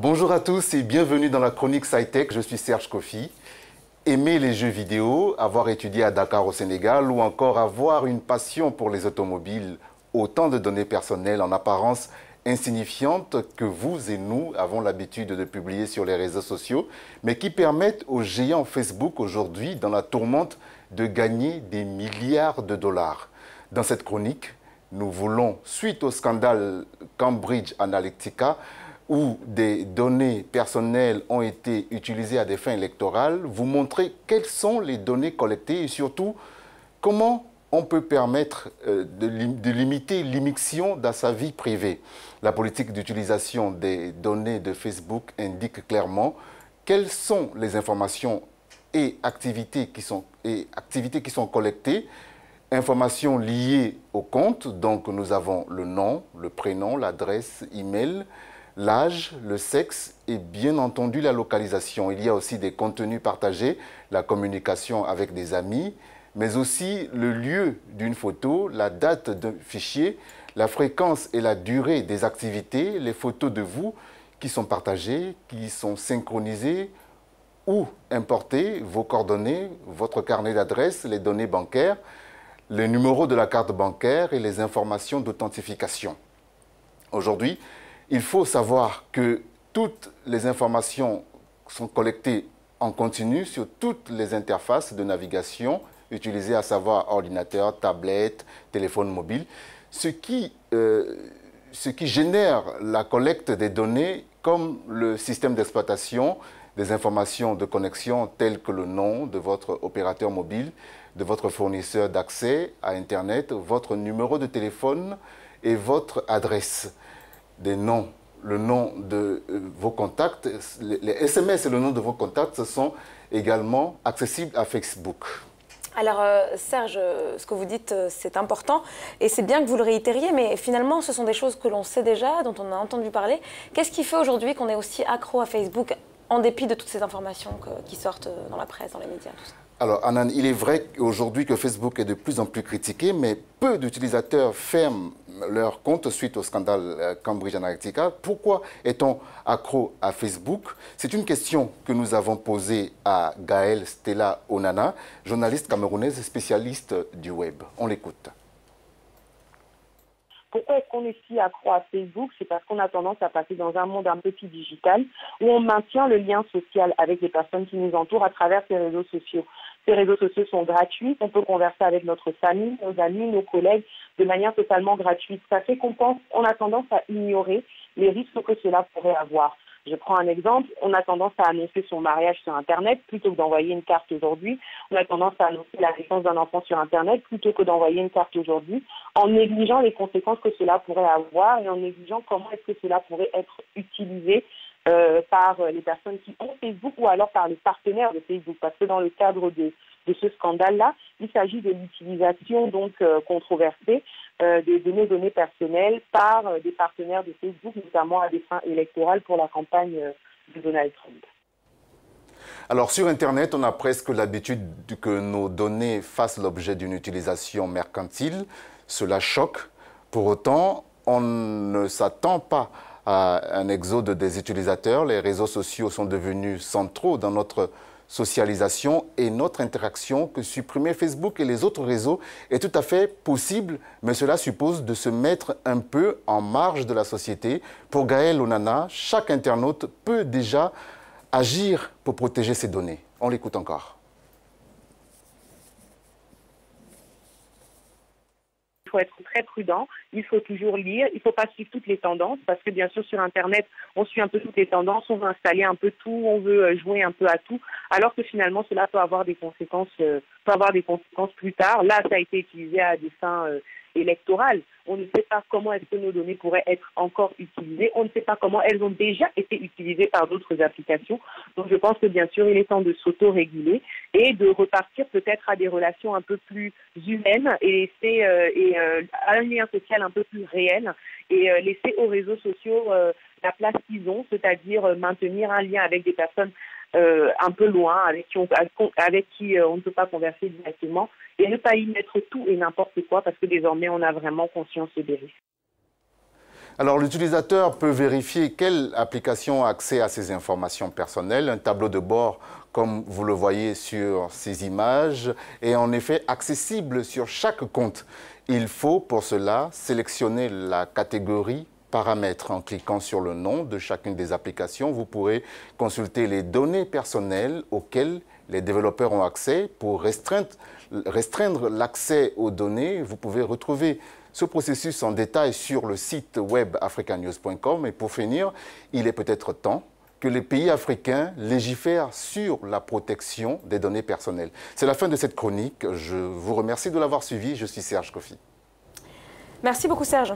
Bonjour à tous et bienvenue dans la chronique SciTech. Je suis Serge Kofi. Aimer les jeux vidéo, avoir étudié à Dakar au Sénégal ou encore avoir une passion pour les automobiles, autant de données personnelles en apparence insignifiantes que vous et nous avons l'habitude de publier sur les réseaux sociaux, mais qui permettent aux géants Facebook aujourd'hui, dans la tourmente, de gagner des milliards de dollars. Dans cette chronique, nous voulons, suite au scandale Cambridge Analytica, où des données personnelles ont été utilisées à des fins électorales, vous montrer quelles sont les données collectées et surtout comment on peut permettre de limiter l'immixtion dans sa vie privée. La politique d'utilisation des données de Facebook indique clairement quelles sont les informations et activités qui sont collectées. Informations liées au compte, donc nous avons le nom, le prénom, l'adresse, email, l'âge, le sexe et bien entendu la localisation. Il y a aussi des contenus partagés, la communication avec des amis, mais aussi le lieu d'une photo, la date d'un fichier, la fréquence et la durée des activités, les photos de vous qui sont partagées, qui sont synchronisées ou importées, vos coordonnées, votre carnet d'adresse, les données bancaires, le numéro de la carte bancaire et les informations d'authentification. Aujourd'hui, il faut savoir que toutes les informations sont collectées en continu sur toutes les interfaces de navigation utilisées, à savoir ordinateur, tablette, téléphone mobile, ce qui génère la collecte des données comme le système d'exploitation des informations de connexion telles que le nom de votre opérateur mobile, de votre fournisseur d'accès à Internet, votre numéro de téléphone et votre adresse. Des noms, le nom de vos contacts, les SMS et le nom de vos contacts sont également accessibles à Facebook. Alors Serge, ce que vous dites, c'est important et c'est bien que vous le réitériez, mais finalement ce sont des choses que l'on sait déjà, dont on a entendu parler. Qu'est-ce qui fait aujourd'hui qu'on est aussi accro à Facebook en dépit de toutes ces informations qui sortent dans la presse, dans les médias, tout ça? Alors, Anan, il est vrai aujourd'hui que Facebook est de plus en plus critiqué, mais peu d'utilisateurs ferment leur compte suite au scandale Cambridge Analytica. Pourquoi est-on accro à Facebook? C'est une question que nous avons posée à Gaëlle Stella Onana, journaliste camerounaise et spécialiste du web. On l'écoute. Pourquoi est-ce qu'on est si accro à Facebook? C'est parce qu'on a tendance à passer dans un monde un peu plus digital où on maintient le lien social avec les personnes qui nous entourent à travers ces réseaux sociaux. Ces réseaux sociaux sont gratuits, on peut converser avec notre famille, nos amis, nos collègues de manière totalement gratuite. Ça fait on a tendance à ignorer les risques que cela pourrait avoir. Je prends un exemple, on a tendance à annoncer son mariage sur Internet plutôt que d'envoyer une carte aujourd'hui. On a tendance à annoncer la naissance d'un enfant sur Internet plutôt que d'envoyer une carte aujourd'hui, en négligeant les conséquences que cela pourrait avoir et en négligeant comment est-ce que cela pourrait être utilisé par les personnes qui ont Facebook ou alors par les partenaires de Facebook. Parce que dans le cadre de ce scandale-là, il s'agit de l'utilisation donc controversée de nos données personnelles par des partenaires de Facebook, notamment à des fins électorales pour la campagne de Donald Trump. Alors sur Internet, on a presque l'habitude que nos données fassent l'objet d'une utilisation mercantile. Cela choque. Pour autant, on ne s'attend pas à un exode des utilisateurs. Les réseaux sociaux sont devenus centraux dans notre socialisation et notre interaction, que supprimer Facebook et les autres réseaux est tout à fait possible, mais cela suppose de se mettre un peu en marge de la société. Pour Gaëlle Onana, chaque internaute peut déjà agir pour protéger ses données. On l'écoute encore. Il faut être très prudent, il faut toujours lire, il ne faut pas suivre toutes les tendances parce que bien sûr sur Internet, on suit un peu toutes les tendances, on veut installer un peu tout, on veut jouer un peu à tout, alors que finalement cela peut avoir des conséquences, plus tard. Là, ça a été utilisé à des fins électorales. On ne sait pas comment est-ce que nos données pourraient être encore utilisées. On ne sait pas comment elles ont déjà été utilisées par d'autres applications. Donc je pense que bien sûr, il est temps de s'auto-réguler et de repartir peut-être à des relations un peu plus humaines et laisser un lien social un peu plus réel et laisser aux réseaux sociaux la place qu'ils ont, c'est-à-dire maintenir un lien avec des personnes un peu loin, avec qui on ne peut pas converser directement, et ne pas y mettre tout et n'importe quoi, parce que désormais on a vraiment conscience des risques. Alors, l'utilisateur peut vérifier quelle application a accès à ses informations personnelles. Un tableau de bord, comme vous le voyez sur ces images, est en effet accessible sur chaque compte. Il faut pour cela sélectionner la catégorie paramètres. En cliquant sur le nom de chacune des applications, vous pourrez consulter les données personnelles auxquelles les développeurs ont accès. Pour restreindre l'accès aux données, vous pouvez retrouver ce processus en détail sur le site web africanews.com. Et pour finir, il est peut-être temps que les pays africains légifèrent sur la protection des données personnelles. C'est la fin de cette chronique. Je vous remercie de l'avoir suivi. Je suis Serge Kofi. Merci beaucoup Serge.